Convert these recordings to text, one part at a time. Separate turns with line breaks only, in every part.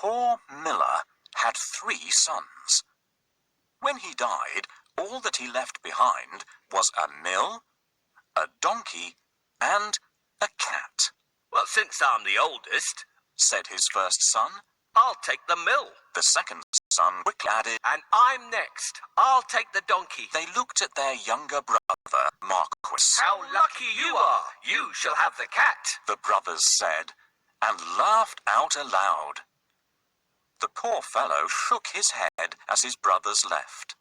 poor miller had 3 sons. When he died, all that he left behind was a mill, a donkey, and a cat.
Well, since I'm the oldest,
said his first son.
I'll take the mill.
The second son quickly added,
and I'm next. I'll take the donkey.
They looked at their younger brother, Marquis.
How lucky you are! You shall have the cat,
the brothers said, and laughed out aloud. The poor fellow shook his head as his brothers left.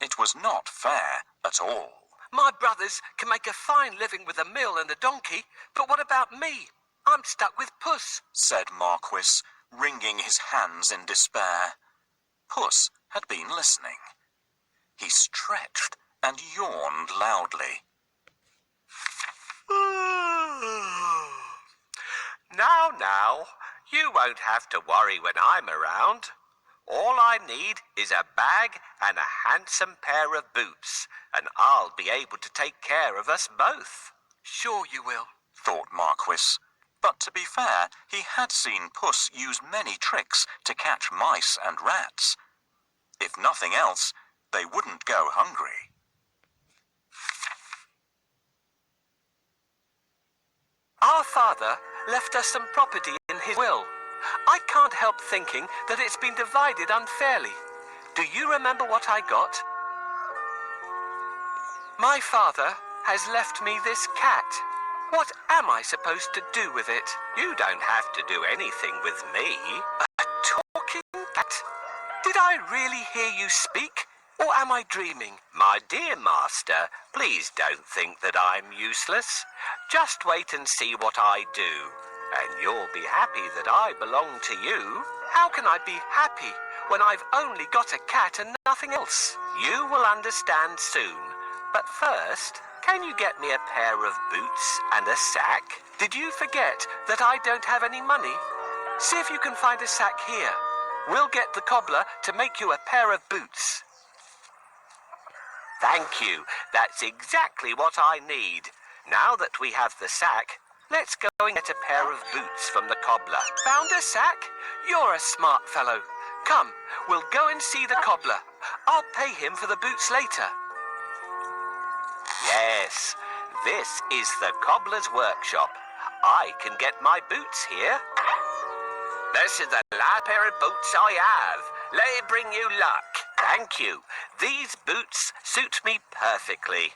It was not fair at all.
My brothers can make a fine living with the mill and the donkey, but what about me? I'm stuck with Puss,
said Marquis, wringing his hands in despair. Puss had been listening. He stretched and yawned loudly.
Now, you won't have to worry when I'm around. All I need is a bag and a handsome pair of boots, and I'll be able to take care of us both.
Sure you will,
thought Marquis. But to be fair, he had seen Puss use many tricks to catch mice and rats. If nothing else, they wouldn't go hungry.
Our father left us some property in his will. I can't help thinking that it's been divided unfairly. Do you remember what I got? My father has left me this cat. What am I supposed to do with it? You don't have to do anything with me. A talking cat? Did I really hear you speak? Or am I dreaming? My dear master, please don't think that I'm useless. Just wait and see what I do, and you'll be happy that I belong to you. How can I be happy when I've only got a cat and nothing else? You will understand soon. But first, can you get me a pair of boots and a sack? Did you forget that I don't have any money? See if you can find a sack here. We'll get the cobbler to make you a pair of boots. Thank you. That's exactly what I need. Now that we have the sack, let's go and get a pair of boots from the cobbler. Found a sack? You're a smart fellow. Come, we'll go and see the cobbler. I'll pay him for the boots later. Yes, this is the cobbler's workshop. I can get my boots here. This is the last pair of boots I have. Let it bring you luck. Thank you. These boots suit me perfectly.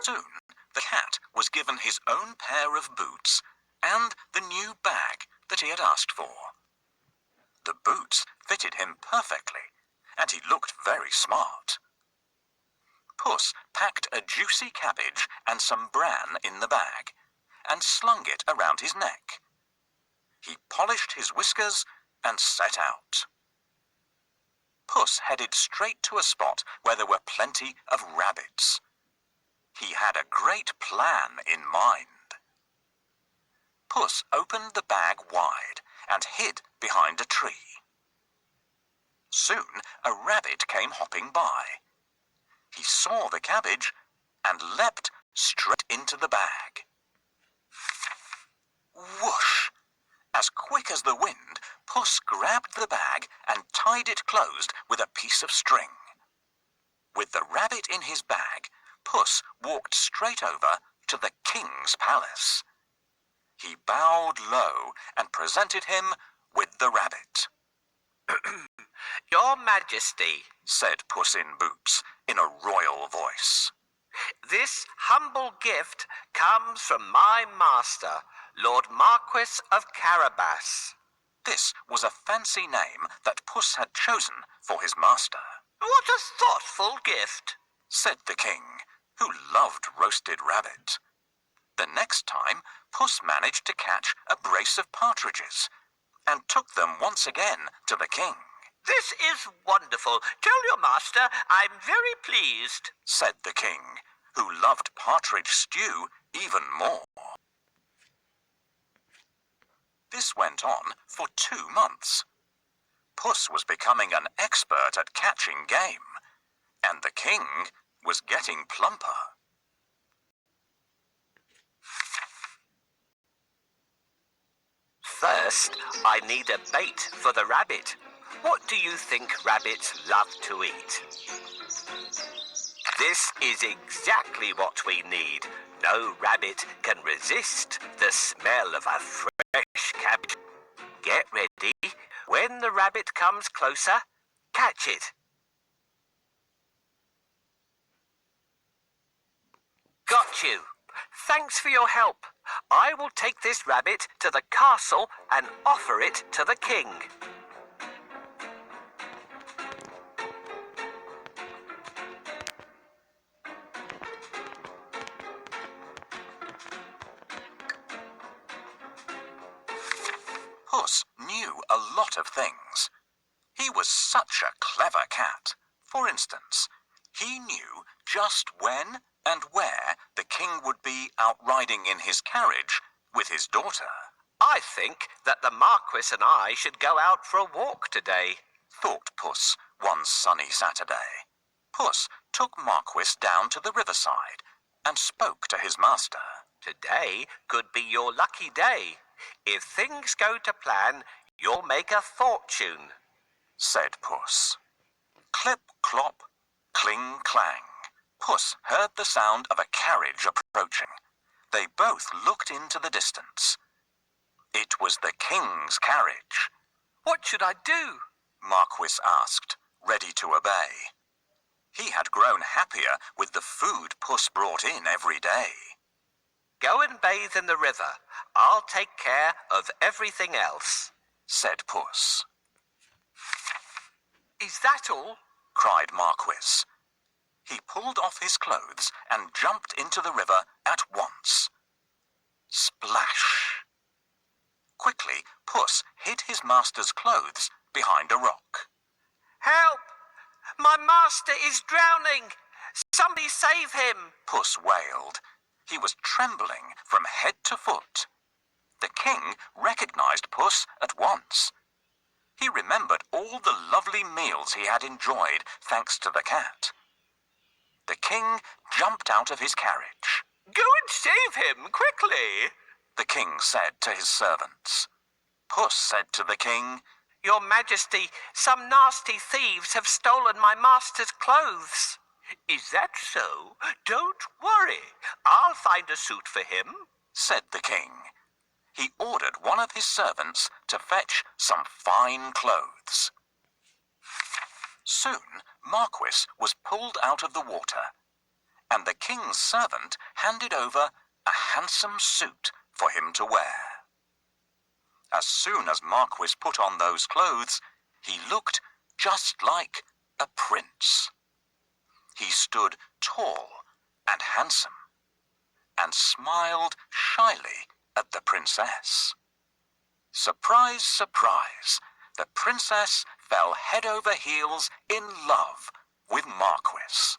Soon, the cat was given his own pair of boots and the new bag that he had asked for. The boots fitted him perfectly, and he looked very smart. Puss packed a juicy cabbage and some bran in the bag, and slung it around his neck. He polished his whiskers and set out. Puss headed straight to a spot where there were plenty of rabbits. He had a great plan in mind. Puss opened the bag wide and hid behind a tree. Soon a rabbit came hopping by. He saw the cabbage and leapt straight into the bag. Whoosh! As quick as the wind, Puss grabbed the bag and tied it closed with a piece of string. With the rabbit in his bag, Puss walked straight over to the king's palace. He bowed low and presented him with the rabbit.
Your Majesty,
said Puss in Boots in a royal voice.
This humble gift comes from my master, Lord Marquis of Carabas.
This was a fancy name that Puss had chosen for his master.
What a thoughtful gift,
said the king, who loved roasted rabbit. The next time, Puss managed to catch a brace of partridges and took them once again to the king.
This is wonderful. Tell your master I'm very pleased,
said the king, who loved partridge stew even more. This went on for 2 months. Puss was becoming an expert at catching game. and the king was getting plumper.
First, I need a bait for the rabbit. What do you think rabbits love to eat? This is exactly what we need. No rabbit can resist the smell of a fresh cabbage. Get ready. When the rabbit comes closer, catch it. Got you. Thanks for your help. I will take this rabbit to the castle and offer it to the king.
Puss knew a lot of things. He was such a clever cat. For instance, he knew just when and where the king would be out riding in his carriage with his daughter.
I think that the Marquis and I should go out for a walk today,
thought Puss one sunny Saturday. Puss took Marquis down to the riverside and spoke to his master.
Today could be your lucky day. If things go to plan, you'll make a fortune,
said Puss. Clip, clop, cling, clang. Puss heard the sound of a carriage approaching. They both looked into the distance. It was the king's carriage.
What should I do?
Marquis asked, ready to obey. He had grown happier with the food Puss brought in every day.
Go and bathe in the river. I'll take care of everything else,
said Puss.
Is that all?
Cried Marquis. He pulled off his clothes and jumped into the river at once. Splash! Quickly, Puss hid his master's clothes behind a rock.
Help! My master is drowning! Somebody save him!
Puss wailed. He was trembling from head to foot. The king recognized Puss at once. He remembered all the lovely meals he had enjoyed thanks to the cat. The king jumped out of his carriage.
Go and save him, quickly,
the king said to his servants. Puss said to the king,
Your Majesty, some nasty thieves have stolen my master's clothes. Is that so? Don't worry. I'll find a suit for him,
said the king. He ordered one of his servants to fetch some fine clothes. Soon, Marquis was pulled out of the water, and the king's servant handed over a handsome suit for him to wear. As soon as Marquis put on those clothes, he looked just like a prince. He stood tall and handsome, and smiled shyly at the princess. Surprise, surprise, the princess fell head over heels in love with Marquis.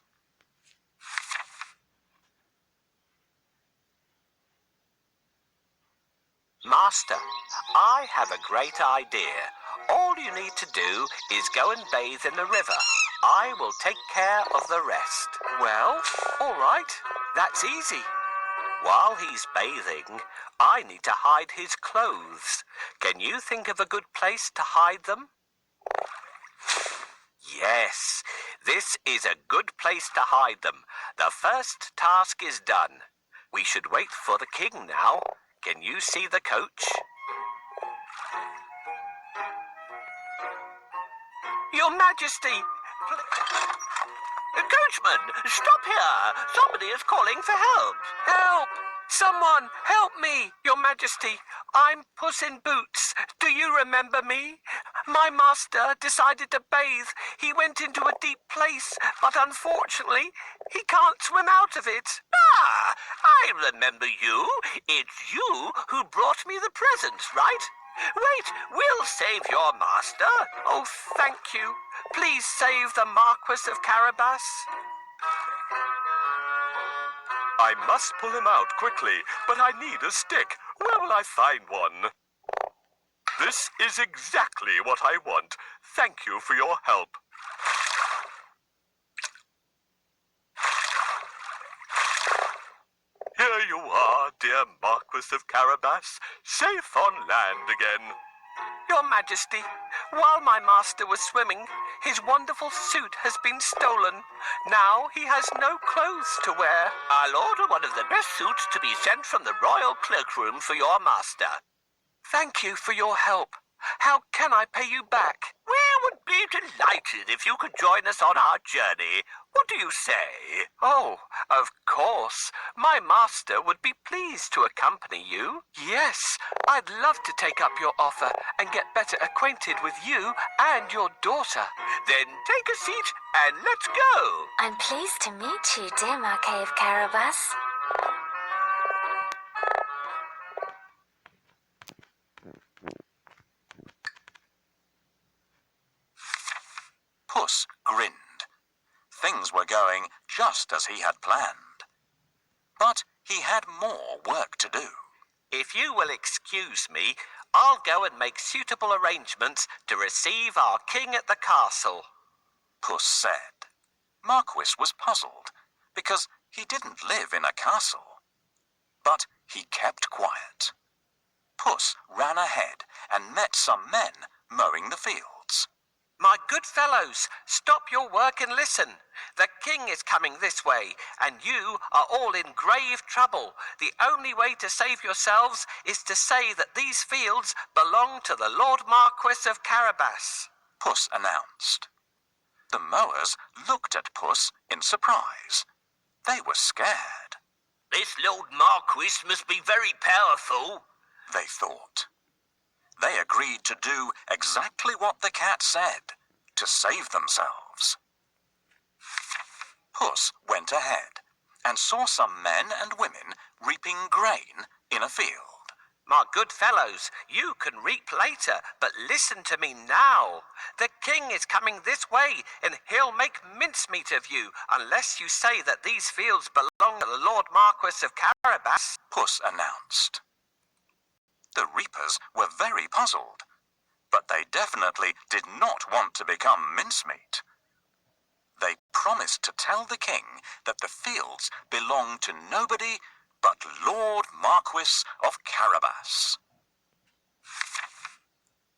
Master, I have a great idea. All you need to do is go and bathe in the river. I will take care of the rest. Well, all right. That's easy. While he's bathing, I need to hide his clothes. Can you think of a good place to hide them? Yes, this is a good place to hide them. The first task is done. We should wait for the king now. Can you see the coach? Your Majesty! Coachman, stop here! Somebody is calling for help! Help! Someone, help me, Your Majesty! I'm Puss in Boots. Do you remember me? My master decided to bathe. He went into a deep place, but unfortunately, he can't swim out of it. Ah, I remember you. It's you who brought me the presents, right? Wait, we'll save your master. Oh, thank you. Please save the Marquis of Carabas.
I must pull him out quickly, but I need a stick. Where will I find one? This is exactly what I want. Thank you for your help. dear Marquis of Carabas, safe on land again.
Your Majesty, while my master was swimming, his wonderful suit has been stolen. Now he has no clothes to wear. I'll order one of the best suits to be sent from the royal cloakroom for your master. Thank you for your help. How can I pay you back? We would be delighted if you could join us on our journey. What do you say? Oh, of course. My master would be pleased to accompany you. Yes, I'd love to take up your offer and get better acquainted with you and your daughter. Then take a seat and let's go.
I'm pleased to meet you, dear Marquis of Carabas.
Puss grinned. Things were going just as he had planned. But he had more work to do.
If you will excuse me, I'll go and make suitable arrangements to receive our king at the castle.
Puss said. Marquis was puzzled because he didn't live in a castle. But he kept quiet. Puss ran ahead and met some men mowing the fields.
My good fellows, stop your work and listen. The king is coming this way, and you are all in grave trouble. The only way to save yourselves is to say that these fields belong to the Lord Marquis of Carabas.
Puss announced. The mowers looked at Puss in surprise. They were scared.
This Lord Marquis must be very powerful,
they thought. They agreed to do exactly what the cat said, to save themselves. Puss went ahead and saw some men and women reaping grain in a field.
My good fellows, you can reap later, but listen to me now. The king is coming this way, and he'll make mincemeat of you unless you say that these fields belong to the Lord Marquis of Carabas,
Puss announced. The reapers were very puzzled, but they definitely did not want to become mincemeat. They promised to tell the king that the fields belonged to nobody but Lord Marquis of Carabas.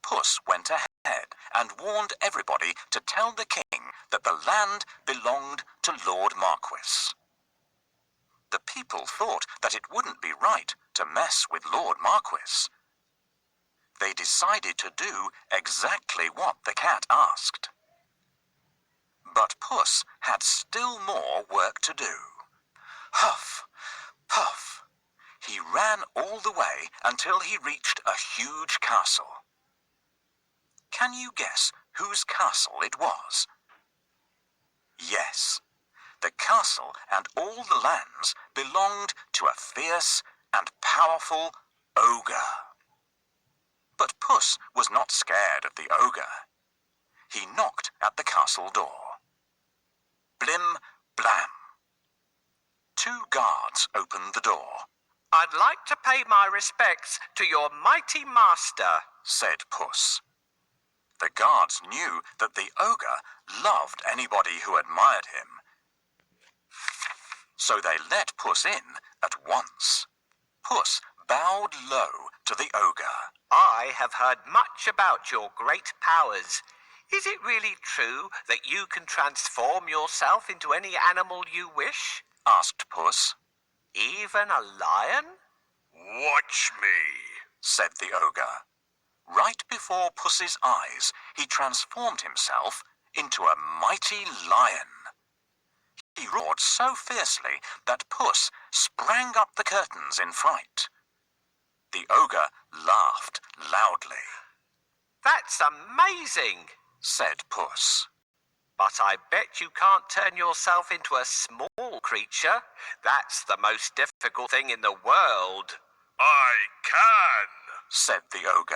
Puss went ahead and warned everybody to tell the king that the land belonged to Lord Marquis. The people thought that it wouldn't be right to mess with Lord Marquis. They decided to do exactly what the cat asked. But Puss had still more work to do. Huff, puff. He ran all the way until he reached a huge castle. Can you guess whose castle it was? Yes, the castle and all the lands belonged to a fierce and powerful ogre. But Puss was not scared of the ogre. He knocked at the castle door. Blim, blam. 2 guards opened the door.
I'd like to pay my respects to your mighty master,
said Puss. The guards knew that the ogre loved anybody who admired him. So they let Puss in at once. Puss bowed low to the ogre.
I have heard much about your great powers. Is it really true that you can transform yourself into any animal you wish?
Asked Puss.
Even a lion?
Watch me,
said the ogre. Right before Puss's eyes, he transformed himself into a mighty lion. He roared so fiercely that Puss sprang up the curtains in fright. The ogre laughed loudly.
That's amazing,
said Puss.
But I bet you can't turn yourself into a small creature. That's the most difficult thing in the world.
I can,
said the ogre.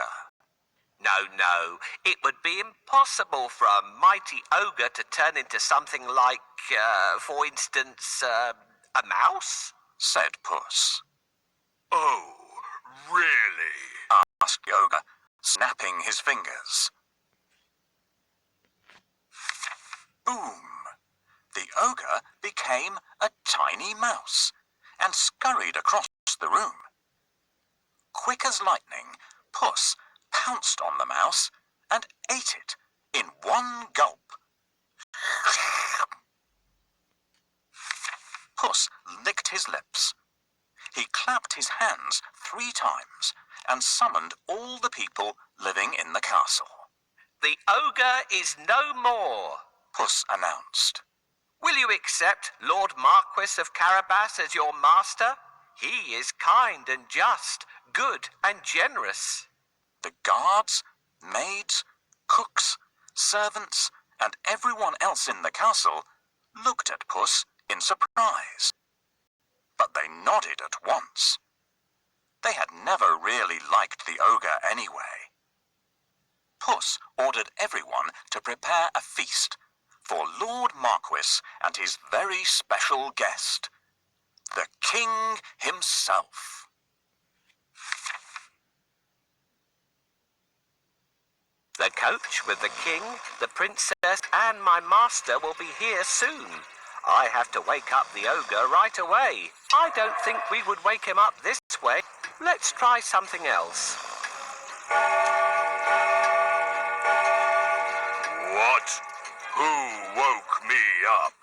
No, it would be impossible for a mighty ogre to turn into something like, for instance, a mouse?
Said Puss.
Oh, really?
Asked the ogre, snapping his fingers. Boom! The ogre became a tiny mouse and scurried across the room. Quick as lightning, Puss pounced on the mouse and ate it in one gulp. Puss licked his lips. He clapped his hands 3 times and summoned all the people living in the castle.
The ogre is no more.
Puss announced.
Will you accept Lord Marquis of Carabas as your master? He is kind and just, good and generous.
The guards, maids, cooks, servants, and everyone else in the castle looked at Puss in surprise. But they nodded at once. They had never really liked the ogre anyway. Puss ordered everyone to prepare a feast for Lord Marquis and his very special guest, the king himself.
The coach with the king, the princess, and my master will be here soon. I have to wake up the ogre right away. I don't think we would wake him up this way. Let's try something else.
What? Who woke me up?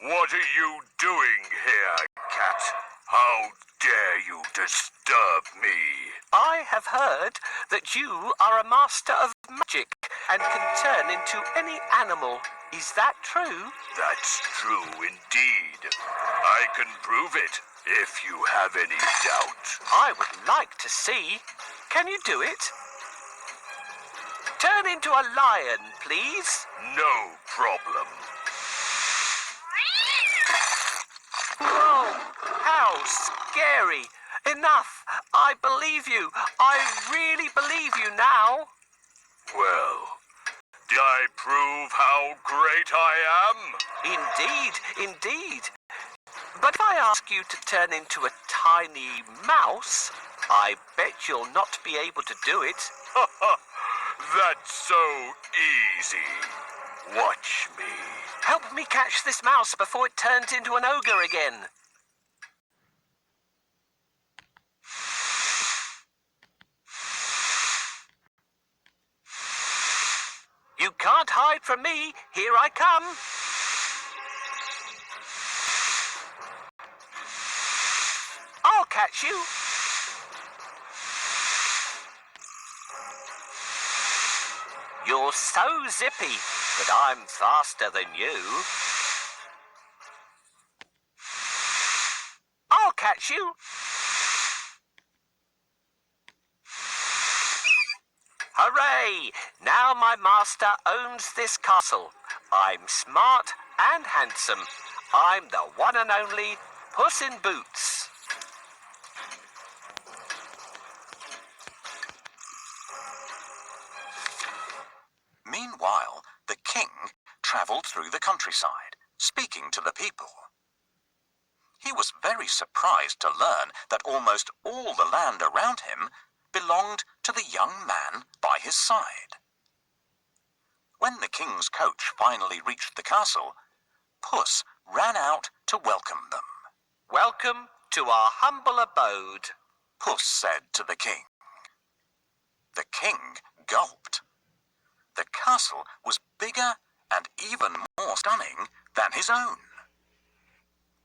What are you doing here, cat? How dare you disturb me?
I have heard that you are a master of magic and can turn into any animal. Is that true?
That's true indeed. I can prove it if you have any doubt.
I would like to see. Can you do it? Turn into a lion, please.
No problem.
Whoa, how scary. Enough. I believe you. I really believe you now.
Well, did I prove how great I am?
Indeed, indeed. But if I ask you to turn into a tiny mouse, I bet you'll not be able to do it.
That's so easy. Watch me.
Help me catch this mouse before it turns into an ogre again. You can't hide from me. Here I come. I'll catch you. You're so zippy, but I'm faster than you. I'll catch you. Hooray! Now my master owns this castle. I'm smart and handsome. I'm the one and only Puss in Boots.
Meanwhile, the king travelled through the countryside, speaking to the people. He was very surprised to learn that almost all the land around him belonged to the young man by his side. When the king's coach finally reached the castle, Puss ran out to welcome them.
Welcome to our humble abode,
Puss said to the king. The king gulped. The castle was bigger and even more stunning than his own.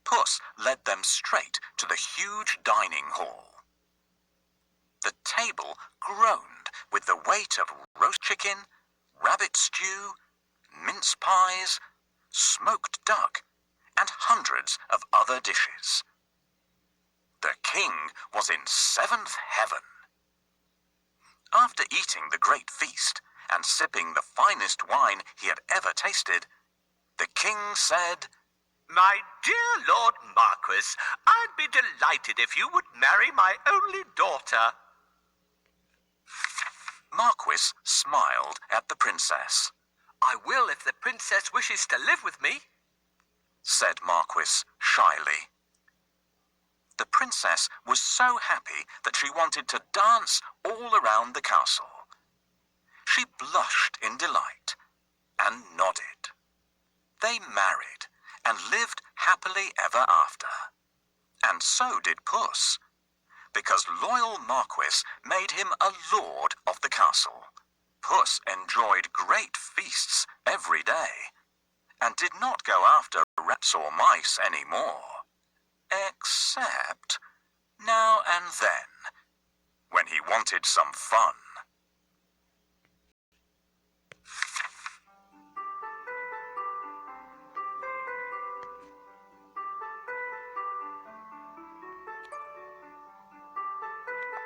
Puss led them straight to the huge dining hall. The table groaned with the weight of roast chicken, rabbit stew, mince pies, smoked duck, and hundreds of other dishes. The king was in 7th heaven. After eating the great feast and sipping the finest wine he had ever tasted, the king said,
My dear Lord Marquis, I'd be delighted if you would marry my only daughter.
Marquis smiled at the princess.
I will if the princess wishes to live with me,
said Marquis shyly. The princess was so happy that she wanted to dance all around the castle. She blushed in delight and nodded. They married and lived happily ever after. And so did Puss, because loyal Marquis made him a lord of the castle. Puss enjoyed great feasts every day, and did not go after rats or mice any more, except now and then, when he wanted some fun.